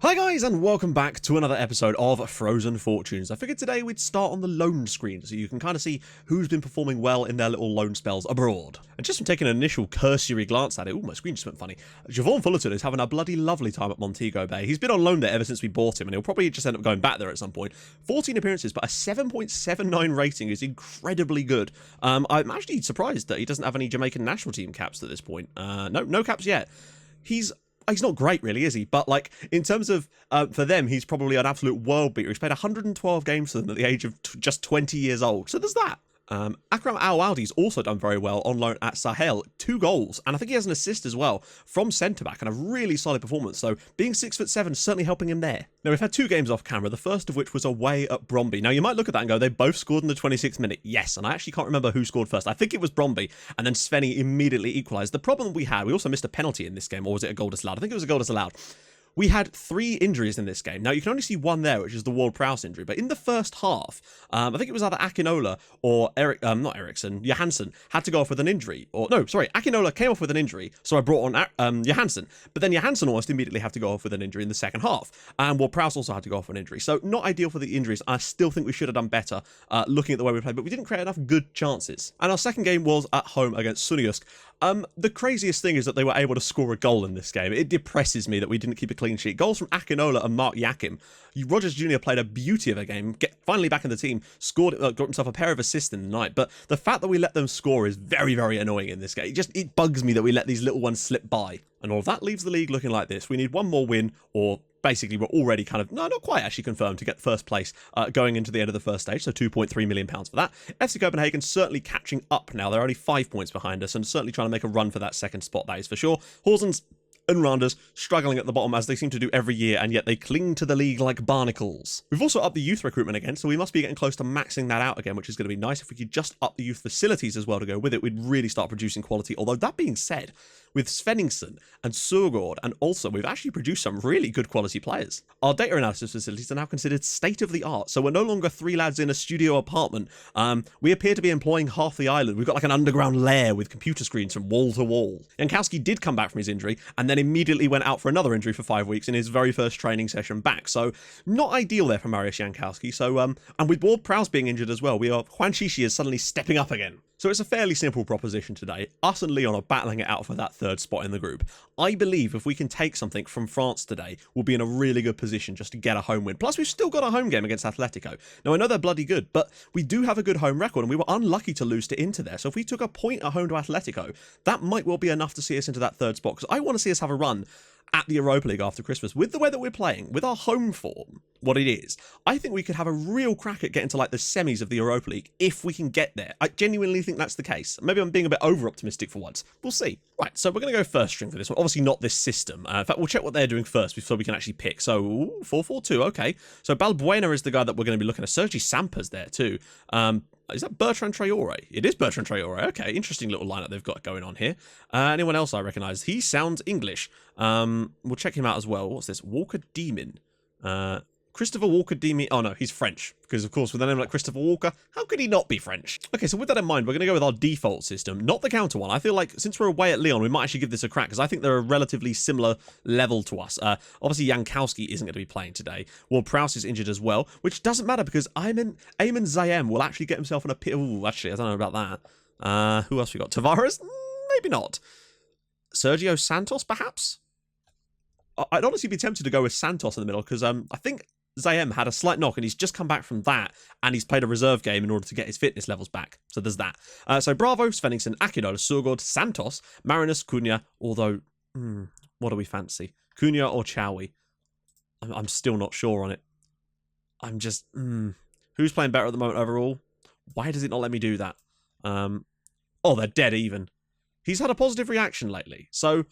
Hi guys, and welcome back to another episode of Frozen Fortunes. I figured today we'd start on the loan screen so you can kind of see who's been performing well in their little loan spells abroad. And just from taking an initial cursory glance at it, my screen just went funny. Javon Fullerton is having a bloody lovely time at Montego Bay. He's been on loan there ever since we bought him, and he'll probably just end up going back there at some point. 14 appearances, but a 7.79 rating is incredibly good. I'm actually surprised that he doesn't have any Jamaican national team caps at this point. No caps yet. He's not great, really, is he? But, like, in terms of, for them, he's probably an absolute world beater. He's played 112 games for them at the age of just 20 years old. So there's that. Akram Al-Waldi's also done very well on loan at Sahel. 2 goals, and I think he has an assist as well from centre-back, and a really solid performance. So being 6'7" certainly helping him there. Now, we've had 2 games off camera, the first of which was away at Bromby. Now, you might look at that and go, they both scored in the 26th minute. Yes, and I actually can't remember who scored first. I think it was Bromby, and then Svenny immediately equalised. The problem we had, we also missed a penalty in this game, or was it a goal disallowed? I think it was a goal disallowed. We had 3 injuries in this game. Now, you can only see one there, which is the Ward-Prowse injury. But in the first half, I think it was either Akinola or Johansson had to go off with an injury. Akinola came off with an injury, so I brought on Johansson. But then Johansson almost immediately had to go off with an injury in the second half. And Ward-Prowse also had to go off with an injury. So not ideal for the injuries. I still think we should have done better looking at the way we played, but we didn't create enough good chances. And our second game was at home against Sunyusk. The craziest thing is that they were able to score a goal in this game. It depresses me that we didn't keep a clean sheet. Goals from Akinola and Mark Yakim. Rogers Jr. played a beauty of a game, finally back in the team, got himself a pair of assists in the night. But the fact that we let them score is very, very annoying in this game. It bugs me that we let these little ones slip by. And all of that leaves the league looking like this. We need one more win, or basically we're already not quite actually confirmed to get first place going into the end of the first stage, so £2.3 million for that. FC Copenhagen certainly catching up now. They're only 5 points behind us and certainly trying to make a run for that second spot, that is for sure. Horsens and Randers struggling at the bottom as they seem to do every year, and yet they cling to the league like barnacles. We've also upped the youth recruitment again, so we must be getting close to maxing that out again, which is going to be nice. If we could just up the youth facilities as well to go with it, we'd really start producing quality. Although that being said, with Svenningsson and Surgaard, and also we've actually produced some really good quality players. Our data analysis facilities are now considered state-of-the-art, so we're no longer 3 lads in a studio apartment. We appear to be employing half the island. We've got like an underground lair with computer screens from wall to wall. Jankowski did come back from his injury, and then immediately went out for another injury for 5 weeks in his very first training session back. So not ideal there for Mariusz Jankowski. So and with Ward-Prowse being injured as well, Juan Shishi is suddenly stepping up again. So it's a fairly simple proposition today. Us and Lyon are battling it out for that 3rd spot in the group. I believe if we can take something from France today, we'll be in a really good position just to get a home win. Plus, we've still got a home game against Atletico. Now, I know they're bloody good, but we do have a good home record, and we were unlucky to lose to Inter there. So if we took a point at home to Atletico, that might well be enough to see us into that 3rd spot, because I want to see us have a run at the Europa League after Christmas. With the way that we're playing, with our home form, what it is, I think we could have a real crack at getting to like the semis of the Europa League if we can get there. I genuinely think that's the case. Maybe I'm being a bit over-optimistic for once. We'll see. Right, so we're going to go first string for this one. Obviously not this system. In fact, we'll check what they're doing first before we can actually pick. So, 4-4-2, okay. So Balbuena is the guy that we're going to be looking at. Sergi Sampa's there too. Is that Bertrand Traore? It is Bertrand Traore. Okay, interesting little lineup they've got going on here. Anyone else I recognise? He sounds English. We'll check him out as well. What's this? Walker Demon. Christopher Walker Demon. Oh no, he's French. Because of course, with a name like Christopher Walker, how could he not be French? Okay, so with that in mind, we're going to go with our default system, not the counter one. I feel like since we're away at Lyon, we might actually give this a crack, because I think they're a relatively similar level to us. Obviously, Jankowski isn't going to be playing today. Ward-Prowse is injured as well, which doesn't matter because Ayman Zayem will actually get himself in a pit. Ooh, actually, I don't know about that. Who else we got? Tavares? Maybe not. Sergio Santos, perhaps? I'd honestly be tempted to go with Santos in the middle, because I think Zayem had a slight knock and he's just come back from that, and he's played a reserve game in order to get his fitness levels back. So there's that. So Bravo, Svenningsson, Akinola, Surgaard, Santos, Marinus, Cunha, although, what do we fancy? Cunha or Chowie? I'm still not sure on it. I'm just, who's playing better at the moment overall? Why does it not let me do that? Oh, they're dead even. He's had a positive reaction lately, so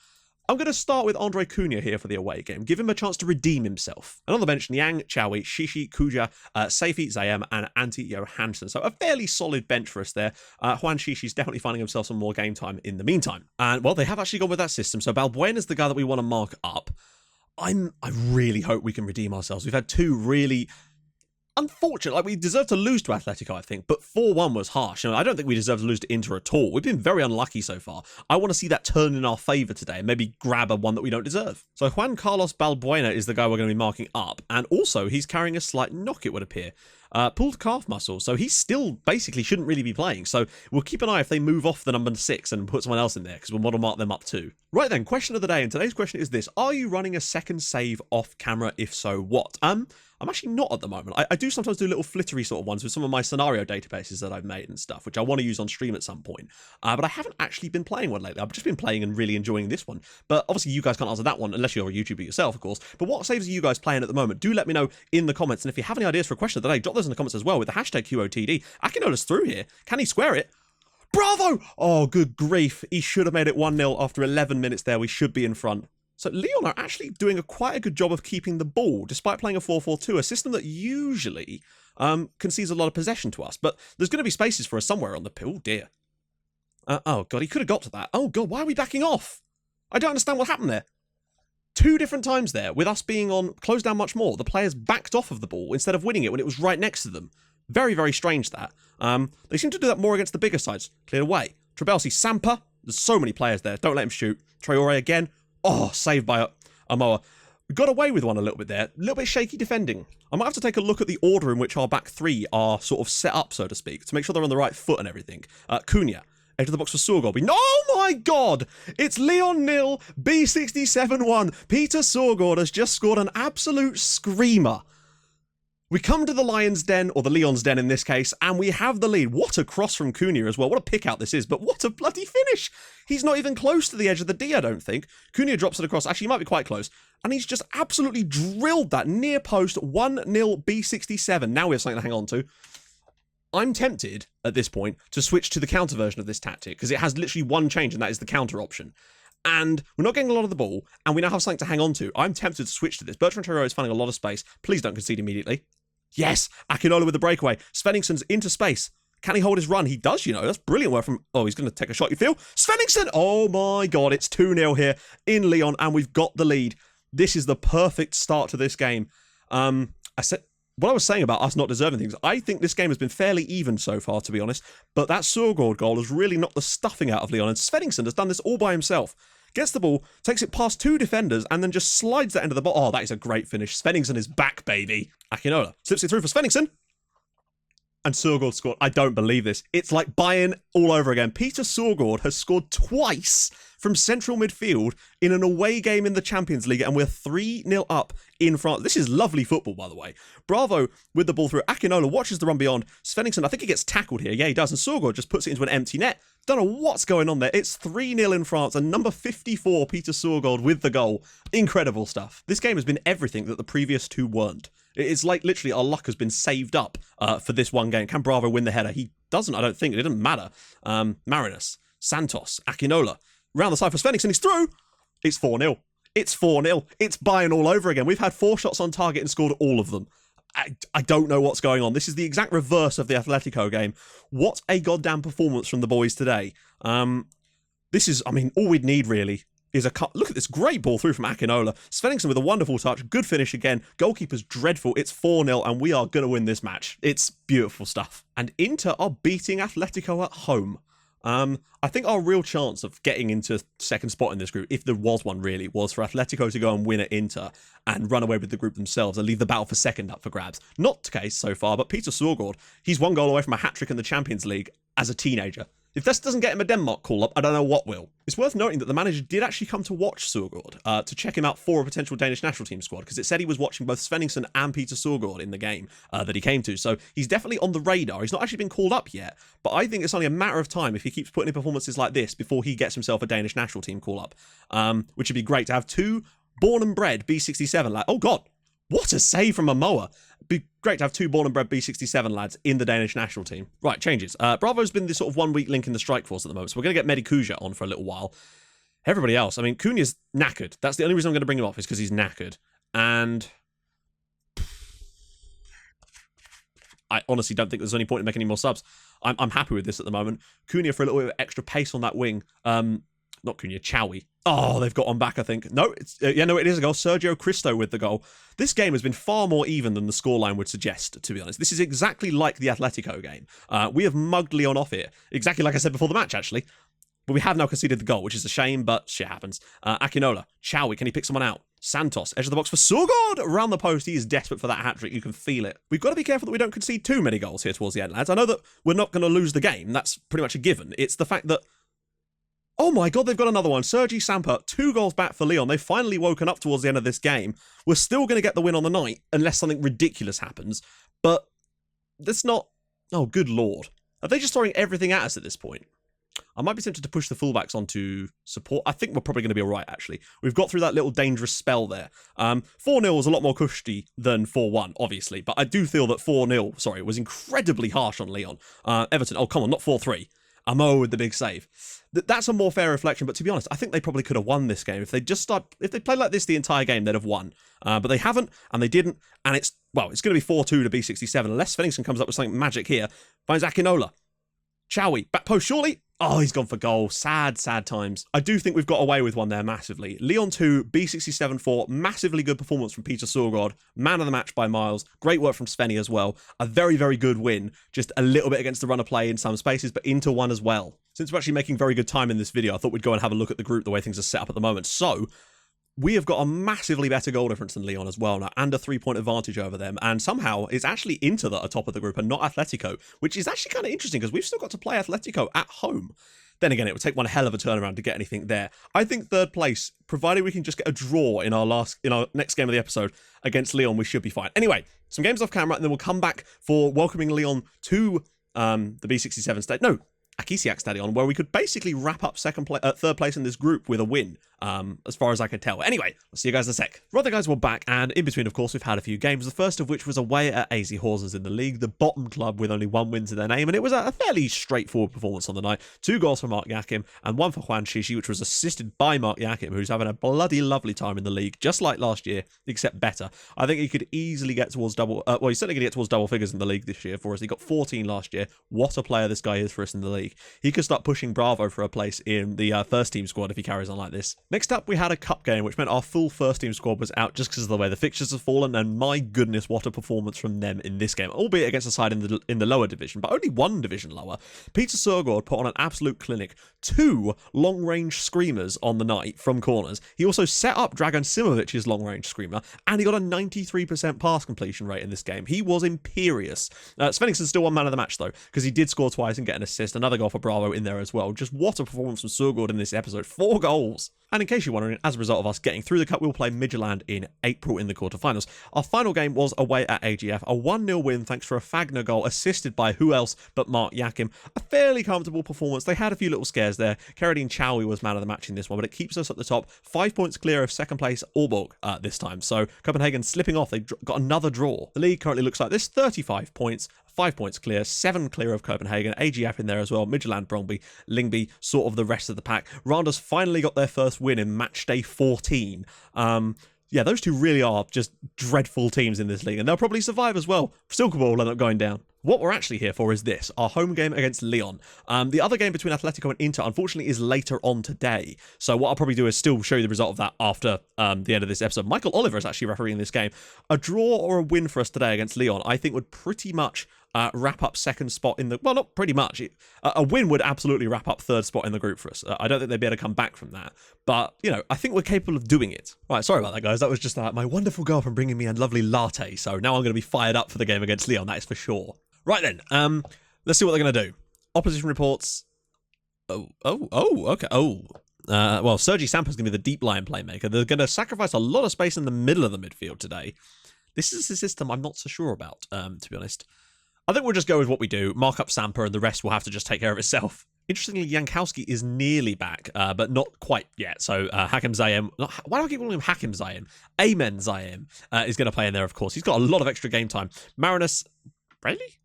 I'm going to start with Andre Cunha here for the away game. Give him a chance to redeem himself. And on the bench, Niang, Chowie, Shishi, Kuja, Saifi, Zayem, and Antti Johansson. So a fairly solid bench for us there. Juan Shishi's definitely finding himself some more game time in the meantime. And, well, they have actually gone with that system. So Balbuena's the guy that we want to mark up. I really hope we can redeem ourselves. We've had 2 really unfortunate. Like, we deserved to lose to Atletico, I think, but 4-1 was harsh. I don't think we deserve to lose to Inter at all. We've been very unlucky so far. I want to see that turn in our favour today and maybe grab a one that we don't deserve. So Juan Carlos Balbuena is the guy we're going to be marking up, and also he's carrying a slight knock, it would appear. Pulled calf muscle, so he still basically shouldn't really be playing. So we'll keep an eye if they move off the number 6 and put someone else in there, because we'll model mark them up too. Right then, question of the day, and today's question is this: are you running a second save off camera? If so, what? I'm actually not at the moment. I do sometimes do little flittery sort of ones with some of my scenario databases that I've made and stuff, which I want to use on stream at some point. But I haven't actually been playing one lately. I've just been playing and really enjoying this one. But obviously you guys can't answer that one unless you're a YouTuber yourself, of course. But what saves are you guys playing at the moment? Do let me know in the comments. And if you have any ideas for a question of the day, drop those in the comments as well with the hashtag QOTD. Akinola's through here. Can he square it? Bravo! Oh, good grief. He should have made it 1-0 after 11 minutes there. We should be in front. So Lyon are actually doing quite a good job of keeping the ball, despite playing a 4-4-2, a system that usually concedes a lot of possession to us. But there's going to be spaces for us somewhere on the pitch. Oh, dear. Oh, God, he could have got to that. Oh, God, why are we backing off? I don't understand what happened there. 2 different times there, with us being on close down much more, the players backed off of the ball instead of winning it when it was right next to them. Very, very strange, that. They seem to do that more against the bigger sides. Cleared away. Trabelsi, Sampa. There's so many players there. Don't let him shoot. Traore again. Oh, saved by Amoa. We got away with one a little bit there. A little bit shaky defending. I might have to take a look at the order in which our back 3 are sort of set up, so to speak, to make sure they're on the right foot and everything. Cunha. Edge of the box for Sorgod. Oh my God! It's Lyon 0, B67 1. Peter Sorgod has just scored an absolute screamer. We come to the Lion's Den, or the Lyon's Den in this case, and we have the lead. What a cross from Cunha as well. What a pick out this is, but what a bloody finish. He's not even close to the edge of the D, I don't think. Cunha drops it across. Actually, he might be quite close. And he's just absolutely drilled that near post. 1-0 B67. Now we have something to hang on to. I'm tempted, at this point, to switch to the counter version of this tactic, because it has literally one change, and that is the counter option. And we're not getting a lot of the ball, and we now have something to hang on to. I'm tempted to switch to this. Bertrand Traore is finding a lot of space. Please don't concede immediately. Yes, Akinola with the breakaway. Svenningson's into space. Can he hold his run? He does, you know. That's brilliant work from... Oh, he's going to take a shot, you feel? Svenningson! Oh my God, it's 2-0 here in Lyon, and we've got the lead. This is the perfect start to this game. What I was saying about us not deserving things, I think this game has been fairly even so far, to be honest, but that Sorgod goal has really knocked the stuffing out of Lyon, and Svenningson has done this all by himself. Gets the ball, takes it past 2 defenders, and then just slides that into the ball. Oh, that is a great finish. Svenningson is back, baby. Akinola slips it through for Svenningson. And Sorgod scored. I don't believe this. It's like Bayern all over again. Peter Sorgod has scored twice from central midfield in an away game in the Champions League, and we're 3-0 up in France. This is lovely football, by the way. Bravo with the ball through. Akinola watches the run beyond. Svenningson, I think he gets tackled here. Yeah, he does. And Sorgod just puts it into an empty net. Don't know what's going on there. It's 3-0 in France, and number 54, Peter Sorgod, with the goal. Incredible stuff. This game has been everything that the previous 2 weren't. It's like literally our luck has been saved up for this one game. Can Bravo win the header? He doesn't, I don't think. It doesn't matter. Marinus, Santos, Akinola. Round the side for Svenningson. He's through. It's 4-0. It's 4-0. It's Bayern all over again. We've had 4 shots on target and scored all of them. I don't know what's going on. This is the exact reverse of the Atletico game. What a goddamn performance from the boys today. This is, I mean, all we'd need really is a cut. Look at this great ball through from Akinola. Svenningson with a wonderful touch. Good finish again. Goalkeeper's dreadful. It's 4-0 and we are going to win this match. It's beautiful stuff. And Inter are beating Atletico at home. I think our real chance of getting into second spot in this group, if there was one really, was for Atletico to go and win at Inter and run away with the group themselves and leave the battle for second up for grabs. Not the case so far, but Peter Sorgod, he's 1 goal away from a hat-trick in the Champions League as a teenager. If this doesn't get him a Denmark call-up, I don't know what will. It's worth noting that the manager did actually come to watch Sorgod to check him out for a potential Danish national team squad, because it said he was watching both Svenningson and Peter Sorgod in the game that he came to. So he's definitely on the radar. He's not actually been called up yet, but I think it's only a matter of time if he keeps putting in performances like this before he gets himself a Danish national team call-up, which would be great to have 2 born and bred B67 lads. Oh, God. What a save from Amoa. Be great to have 2 born and bred B67 lads in the Danish national team. Right, changes. Bravo's been this sort of 1 week link in the strike force at the moment, so we're going to get Mehdi Kouja on for a little while. Everybody else, I mean, Cunha's knackered. That's the only reason I'm going to bring him off, is because he's knackered. And I honestly don't think there's any point in making any more subs. I'm happy with this at the moment. Cunha for a little bit of extra pace on that wing. not Cunha, Chowie. Oh, they've got on back, I think. No, it's no, it is a goal. Sergio Cristo with the goal. This game has been far more even than the scoreline would suggest, to be honest. This is exactly like the Atletico game. We have mugged Lyon off here. Exactly like I said before the match, actually. But we have now conceded the goal, which is a shame, but shit happens. Akinola, Chowie, can he pick someone out? Santos, edge of the box for Surgod, around the post. He is desperate for that hat-trick. You can feel it. We've got to be careful that we don't concede too many goals here towards the end, lads. I know that we're not going to lose the game. That's pretty much a given. It's the fact that, oh my God, they've got another one. Sergi Samper, 2 goals back for Lyon. They've finally woken up towards the end of this game. We're still going to get the win on the night, unless something ridiculous happens. But that's not... Oh, good Lord. Are they just throwing everything at us at this point? I might be tempted to push the fullbacks onto support. I think we're probably going to be all right, actually. We've got through that little dangerous spell there. 4-0 was a lot more cushy than 4-1, obviously. But I do feel that 4-0, was incredibly harsh on Lyon. Everton, oh, come on, not 4-3. Amo with the big save. That's a more fair reflection, but to be honest, I think they probably could have won this game. If they played like this the entire game, they'd have won. But they haven't, and they didn't, and it's going to be 4-2 to B67, unless Svenningsson comes up with something magic here. Finds Akinola. Chowie, back post, surely? Oh, he's gone for goal. Sad, sad times. I do think we've got away with one there massively. Lyon 2, B67 4, massively good performance from Peter Surgod. Man of the match by miles. Great work from Svenny as well. A very, very good win. Just a little bit against the run of play in some spaces, but into one as well. Since we're actually making very good time in this video, I thought we'd go and have a look at the group, the way things are set up at the moment. So, we have got a massively better goal difference than Lyon as well now, and a 3-point advantage over them, and somehow it's actually Inter that are top of the group and not Atletico, which is actually kind of interesting because we've still got to play Atletico at home. Then again, it would take one hell of a turnaround to get anything there. I think third place, provided we can just get a draw in our next game of the episode against Lyon, we should be fine. Anyway, some games off camera, and then we'll come back for welcoming Lyon to the B67 stage. No, Akisiak Stadion, where we could basically wrap up third place in this group with a win, as far as I can tell. Anyway, I'll see you guys in a sec. Right, the guys, we're back, and in between, of course, we've had a few games, the first of which was away at AZ Horsens in the league, the bottom club with only 1 win to their name, and it was a fairly straightforward performance on the night. 2 goals for Mark Yakim, and 1 for Juan Shishi, which was assisted by Mark Yakim, who's having a bloody lovely time in the league, just like last year, except better. I think he could easily get towards double, he's certainly going to get towards double figures in the league this year for us. He got 14 last year. What a player this guy is for us in the league. He could start pushing Bravo for a place in the first team squad if he carries on like this. Next up, we had a cup game, which meant our full first team squad was out just because of the way the fixtures have fallen, and my goodness, what a performance from them in this game, albeit against a side in the lower division, but only 1 division lower. Peter Surgod put on an absolute clinic. 2 long-range screamers on the night from corners. He also set up Dragan Simovic's long-range screamer, and he got a 93% pass completion rate in this game. He was imperious. Svenningsson still won man of the match, though, because he did score twice and get an assist. Another goal for Bravo in there as well. Just what a performance from Surgod in this episode. 4 goals. And in case you're wondering, as a result of us getting through the cup, we'll play Midtjylland in April in the quarterfinals. Our final game was away at AGF, a 1-0 win thanks to a Fagner goal assisted by who else but Mark Yakim. A fairly comfortable performance. They had a few little scares there. Keradine Chowie was man of the match in this one, but it keeps us at the top. 5 points clear of second place Aalborg this time. So Copenhagen slipping off. They've got another draw. The league currently looks like this: 35 points. 5 points clear, 7 clear of Copenhagen, AGF in there as well, Midtjylland, Brøndby, Lyngby, sort of the rest of the pack. Randers finally got their first win in match day 14. Yeah, those two really are just dreadful teams in this league, and they'll probably survive as well. Silkeborg will end up going down. What we're actually here for is this, our home game against Lyon. The other game between Atletico and Inter, unfortunately, is later on today. So what I'll probably do is still show you the result of that after the end of this episode. Michael Oliver is actually refereeing this game. A draw or a win for us today against Lyon, I think, would pretty much wrap up second spot in the... Well, not pretty much. A win would absolutely wrap up third spot in the group for us. I don't think they'd be able to come back from that. But, you know, I think we're capable of doing it. Right, sorry about that, guys. That was just my wonderful girlfriend bringing me a lovely latte. So now I'm going to be fired up for the game against Lyon, that is for sure. Right then, let's see what they're going to do. Opposition reports. Okay. Well, Sergi Sampa's going to be the deep line playmaker. They're going to sacrifice a lot of space in the middle of the midfield today. This is a system I'm not so sure about, to be honest. I think we'll just go with what we do, mark up Sampa, and the rest will have to just take care of itself. Interestingly, Jankowski is nearly back, but not quite yet. So Hakim Zayem, why do I keep calling him Hakim Zayem? Amen Zayem is going to play in there, of course. He's got a lot of extra game time. Marinus, really?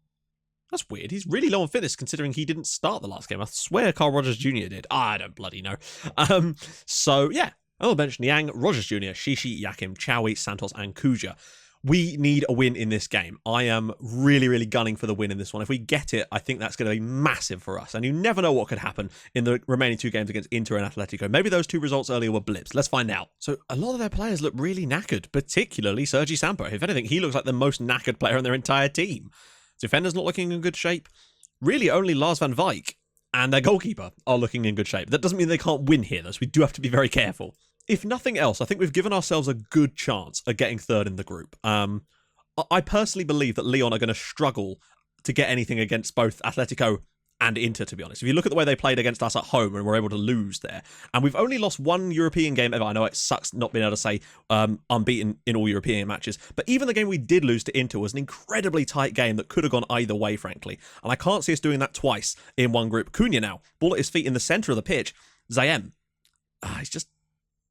That's weird. He's really low on fitness considering he didn't start the last game. I swear Carl Rogers Jr. did. I don't bloody know. So, yeah. I'll mention Niang, Rogers Jr., Shishi, Yakim, Chowie, Santos, and Kuja. We need a win in this game. I am really, really gunning for the win in this one. If we get it, I think that's going to be massive for us. And you never know what could happen in the remaining 2 games against Inter and Atletico. Maybe those 2 results earlier were blips. Let's find out. So a lot of their players look really knackered, particularly Sergi Sampo. If anything, he looks like the most knackered player on their entire team. Defender's not looking in good shape. Really, only Lars van Wijk and their goalkeeper are looking in good shape. That doesn't mean they can't win here, though, so we do have to be very careful. If nothing else, I think we've given ourselves a good chance at getting 3rd in the group. I personally believe that Lyon are going to struggle to get anything against both Atletico and Inter, to be honest. If you look at the way they played against us at home and were able to lose there, and we've only lost 1 European game ever. I know it sucks not being able to say unbeaten in all European matches, but even the game we did lose to Inter was an incredibly tight game that could have gone either way, frankly. And I can't see us doing that twice in one group. Cunha now, ball at his feet in the centre of the pitch. Zayem, he's just...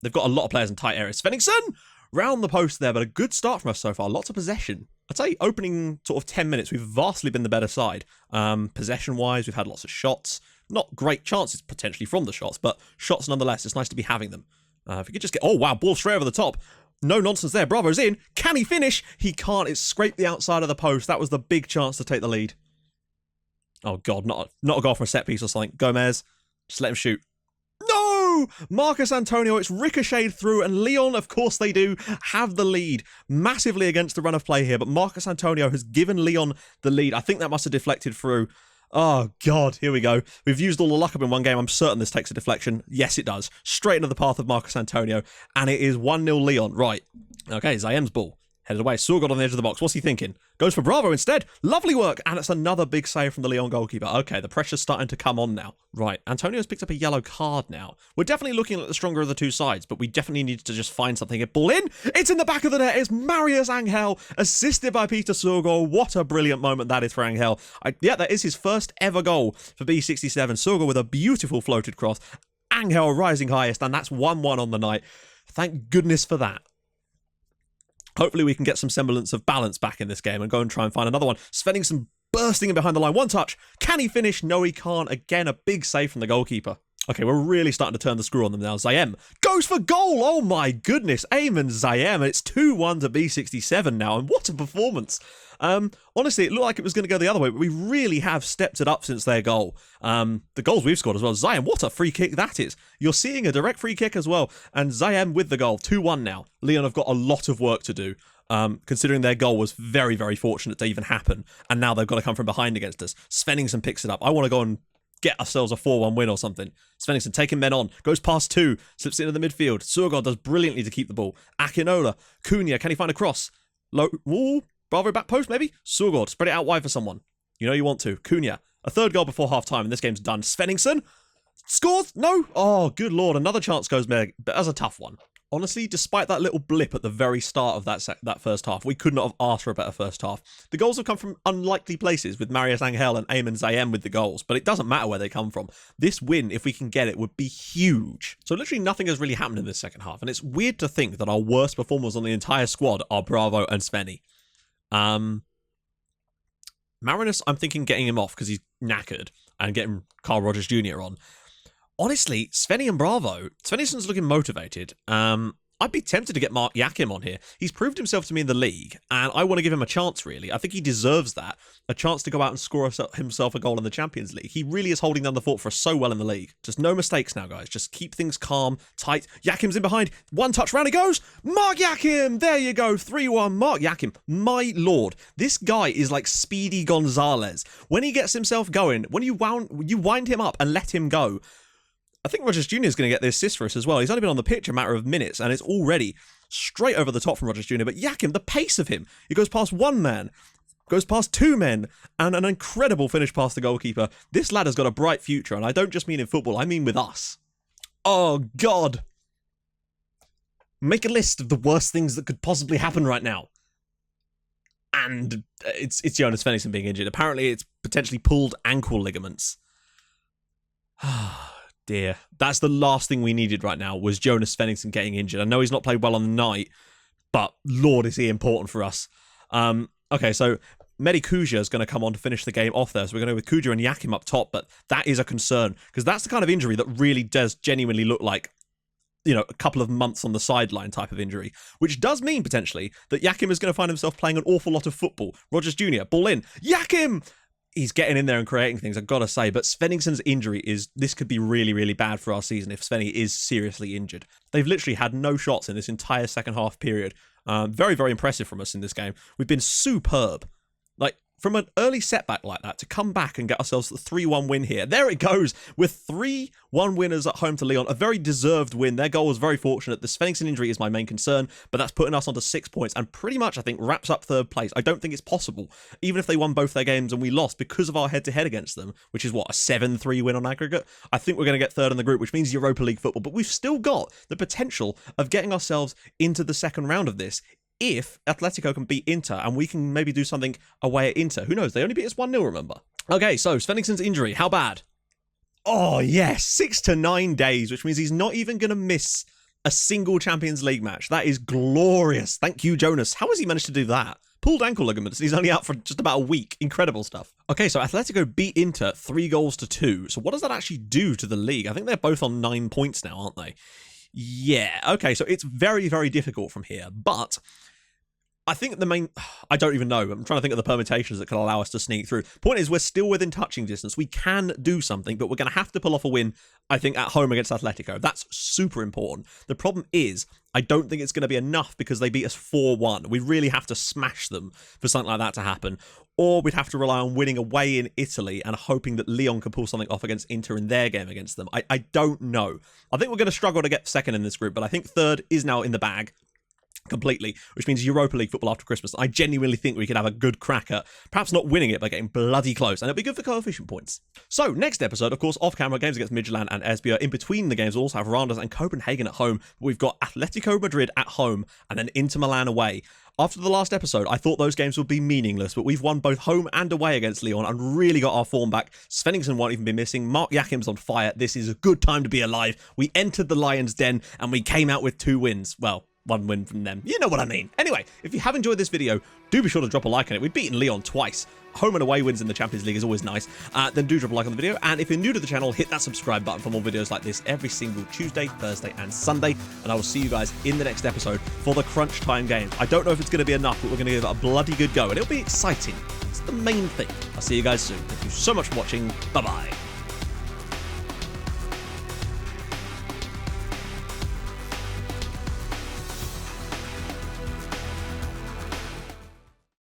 They've got a lot of players in tight areas. Svenningsson! Round the post there, but a good start from us so far. Lots of possession. I'd say opening sort of 10 minutes, we've vastly been the better side. Possession-wise, we've had lots of shots. Not great chances, potentially, from the shots, but shots nonetheless. It's nice to be having them. If we could just get... Oh, wow, ball straight over the top. No nonsense there. Bravo's in. Can he finish? He can't. It's scraped the outside of the post. That was the big chance to take the lead. Oh, God, not a goal from a set piece or something. Gomez, just let him shoot. No! Marcus Antonio, it's ricocheted through, and Lyon, of course they do, have the lead massively against the run of play here, but Marcus Antonio has given Lyon the lead. I think that must have deflected through. Oh, God, here we go. We've used all the luck up in one game. I'm certain this takes a deflection. Yes, it does. Straight into the path of Marcus Antonio, and it is 1-0 Lyon. Right. Okay, Zayem's ball. Headed away. Surgot on the edge of the box. What's he thinking? Goes for Bravo instead. Lovely work. And it's another big save from the Lyon goalkeeper. Okay, the pressure's starting to come on now. Right, Antonio's picked up a yellow card now. We're definitely looking at the stronger of the 2 sides, but we definitely need to just find something. Get ball in. It's in the back of the net. It's Marius Angel, assisted by Peter Surgot. What a brilliant moment that is for Angel. Yeah, that is his first ever goal for B67. Surgot with a beautiful floated cross. Angel rising highest, and that's 1-1 on the night. Thank goodness for that. Hopefully we can get some semblance of balance back in this game and go and try and find another one. Svenningsson bursting in behind the line. One touch. Can he finish? No, he can't. Again, a big save from the goalkeeper. Okay, we're really starting to turn the screw on them now. Zayem goes for goal. Oh my goodness. Ayman Zayem. And it's 2-1 to B67 now. And what a performance. Honestly, it looked like it was going to go the other way, but we really have stepped it up since their goal. The goals we've scored as well. Zayem, what a free kick that is. You're seeing a direct free kick as well. And Zayem with the goal. 2-1 now. Lyon have got a lot of work to do. Considering their goal was very, very fortunate to even happen. And now they've got to come from behind against us. Svenningsson picks it up. I want to go and get ourselves a 4-1 win or something. Svenningsson taking men on. Goes past 2. Slips into the midfield. Surgot does brilliantly to keep the ball. Akinola. Cunha, can he find a cross? Ooh, Bravo back post, maybe? Surgot, spread it out wide for someone. You know you want to. Cunha, a 3rd goal before half-time, and this game's done. Svenningsson scores? No? Oh, good lord, another chance goes there, but that's a tough one. Honestly, despite that little blip at the very start of that first half, we could not have asked for a better first half. The goals have come from unlikely places, with Marius Angel and Ayman Zayem with the goals, but it doesn't matter where they come from. This win, if we can get it, would be huge. So literally nothing has really happened in this second half, and it's weird to think that our worst performers on the entire squad are Bravo and Svenny. Marinus, I'm thinking getting him off because he's knackered and getting Carl Rogers Jr. on. Honestly, Svenny and Bravo, Svenningson's looking motivated. I'd be tempted to get Mark Yakim on here. He's proved himself to me in the league, and I want to give him a chance, really. I think he deserves that. A chance to go out and score himself a goal in the Champions League. He really is holding down the fort for us so well in the league. Just no mistakes now, guys. Just keep things calm, tight. Yakim's in behind. One touch, round he goes. Mark Yakim! There you go. 3-1. Mark Yakim. My lord. This guy is like Speedy Gonzalez. When he gets himself going, when you wind him up and let him go, I think Rogers Jr. is going to get the assist for us as well. He's only been on the pitch a matter of minutes, and it's already straight over the top from Rogers Jr. But Yakim, the pace of him, he goes past 1 man, goes past 2 men, and an incredible finish past the goalkeeper. This lad has got a bright future, and I don't just mean in football, I mean with us. Oh, God. Make a list of the worst things that could possibly happen right now. And it's Jonas Svenningsson being injured. Apparently, it's potentially pulled ankle ligaments. Dear. That's the last thing we needed right now, was Jonas Svenningsson getting injured. I know he's not played well on the night, but Lord, is he important for us. Okay, so Mehdi Kuja is going to come on to finish the game off there. So we're going to go with Kuja and Yakim up top, but that is a concern, because that's the kind of injury that really does genuinely look like a couple of months on the sideline type of injury, which does mean potentially that Yakim is going to find himself playing an awful lot of football. Rogers Jr., ball in. Yakim! He's getting in there and creating things, I've got to say. But Svenningson's injury this could be really, really bad for our season if Svenny is seriously injured. They've literally had no shots in this entire second half period. Very, very impressive from us in this game. We've been superb. Like, from an early setback like that, to come back and get ourselves the 3-1 win here. There it goes, with 3-1 winners at home to Lyon. A very deserved win. Their goal was very fortunate. The Svenningson injury is my main concern, but that's putting us onto 6 points and pretty much, I think, wraps up third place. I don't think it's possible, even if they won both their games and we lost because of our head-to-head against them, which is, what, a 7-3 win on aggregate? I think we're going to get third in the group, which means Europa League football, but we've still got the potential of getting ourselves into the second round of this if Atletico can beat Inter and we can maybe do something away at Inter. Who knows? They only beat us 1-0, remember? Okay, so Svenningson's injury, how bad? Oh, yes, 6 to 9 days, which means he's not even going to miss a single Champions League match. That is glorious. Thank you, Jonas. How has he managed to do that? Pulled ankle ligaments, and he's only out for just about a week. Incredible stuff. Okay, so Atletico beat Inter 3-2. So what does that actually do to the league? I think they're both on 9 points now, aren't they? Yeah, okay, so it's very, very difficult from here, but I think I don't even know. I'm trying to think of the permutations that could allow us to sneak through. Point is, we're still within touching distance. We can do something, but we're going to have to pull off a win, I think, at home against Atletico. That's super important. The problem is, I don't think it's going to be enough because they beat us 4-1. We really have to smash them for something like that to happen. Or we'd have to rely on winning away in Italy and hoping that Lyon could pull something off against Inter in their game against them. I don't know. I think we're going to struggle to get second in this group, but I think third is now in the bag completely, which means Europa League football after Christmas. I genuinely think we could have a good crack at perhaps not winning it, but getting bloody close, and it'll be good for coefficient points. So, next episode, of course, off-camera games against Midtjylland and Esbjerg. In between the games, we'll also have Randers and Copenhagen at home. We've got Atletico Madrid at home, and then Inter Milan away. After the last episode, I thought those games would be meaningless, but we've won both home and away against Lyon and really got our form back. Svenningson won't even be missing. Mark Yakim's on fire. This is a good time to be alive. We entered the Lions' den, and we came out with 2 wins. Well, 1 win from them. You know what I mean. Anyway, if you have enjoyed this video, do be sure to drop a like on it. We've beaten Lyon twice. Home and away wins in the Champions League is always nice. Then do drop a like on the video. And if you're new to the channel, hit that subscribe button for more videos like this every single Tuesday, Thursday, and Sunday. And I will see you guys in the next episode for the crunch time game. I don't know if it's going to be enough, but we're going to give it a bloody good go. And it'll be exciting. It's the main thing. I'll see you guys soon. Thank you so much for watching. Bye-bye.